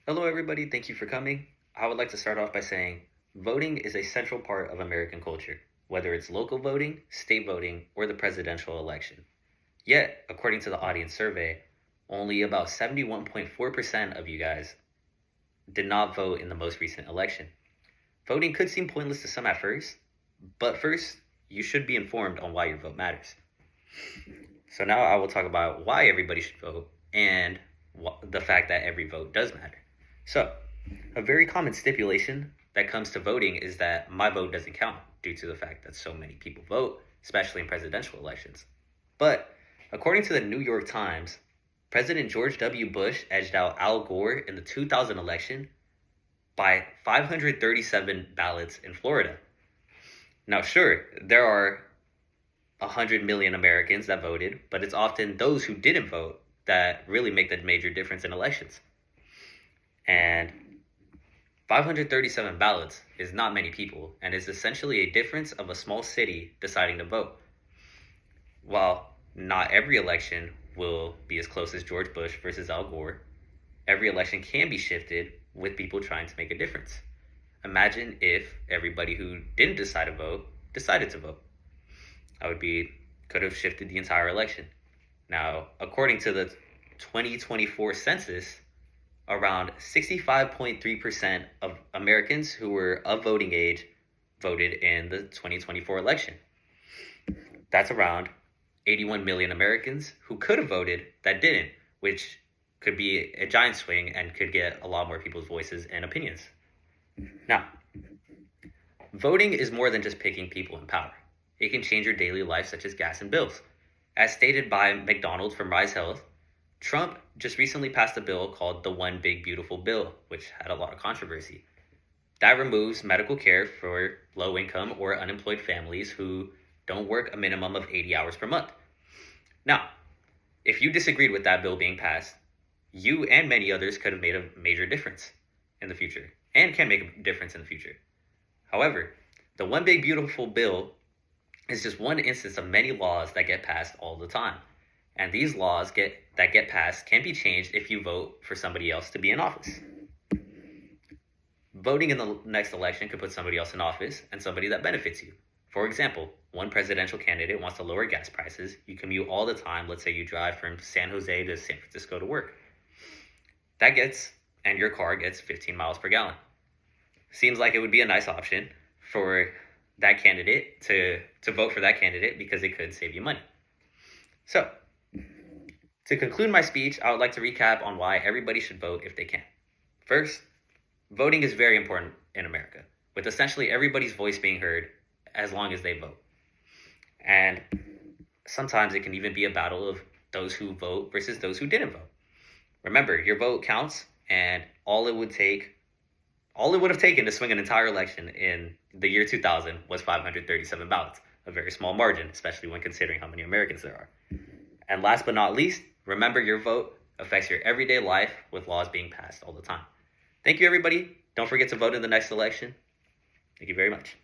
Hello, everybody. Thank you for coming. I would like to start off by saying voting is a central part of American culture, whether it's local voting, state voting, or the presidential election. Yet, according to the audience survey, only about 71.4% of you guys did not vote in the most recent election. Voting could seem pointless to some at first, but first, you should be informed on why your vote matters. So now I will talk about why everybody should vote and the fact that every vote does matter. So, a very common stipulation that comes to voting is that my vote doesn't count due to the fact that so many people vote, especially in presidential elections. But according to the New York Times, President George W. Bush edged out Al Gore in the 2000 election by 537 ballots in Florida. Now, sure, there are 100 million Americans that voted, but it's often those who didn't vote that really make the major difference in elections. And 537 ballots is not many people, and is essentially a difference of a small city deciding to vote. While not every election will be as close as George Bush versus Al Gore, every election can be shifted with people trying to make a difference. Imagine if everybody who didn't decide to vote decided to vote. Could have shifted the entire election. Now, according to the 2024 census, around 65.3% of Americans who were of voting age voted in the 2024 election. That's around 81 million Americans who could have voted that didn't, which could be a giant swing and could get a lot more people's voices and opinions. Now, voting is more than just picking people in power. It can change your daily life, such as gas and bills. As stated by McDonald from Rise Health, Trump just recently passed a bill called the One Big Beautiful Bill, which had a lot of controversy. That removes medical care for low-income or unemployed families who don't work a minimum of 80 hours per month. Now, if you disagreed with that bill being passed, you and many others could have made a major difference in the future, and can make a difference in the future. However, the One Big Beautiful Bill is just one instance of many laws that get passed all the time. And these laws that get passed can be changed if you vote for somebody else to be in office. Voting in the next election could put somebody else in office and somebody that benefits you. For example, one presidential candidate wants to lower gas prices. You commute all the time. Let's say you drive from San Jose to San Francisco to work. And your car gets 15 miles per gallon. Seems like it would be a nice option for that candidate to vote for that candidate because it could save you money. So, to conclude my speech, I would like to recap on why everybody should vote if they can. First, voting is very important in America, with essentially everybody's voice being heard as long as they vote. And sometimes it can even be a battle of those who vote versus those who didn't vote. Remember, your vote counts, and all it would have taken to swing an entire election in the year 2000 was 537 ballots, a very small margin, especially when considering how many Americans there are. And last but not least, remember your vote affects your everyday life with laws being passed all the time. Thank you, everybody. Don't forget to vote in the next election. Thank you very much.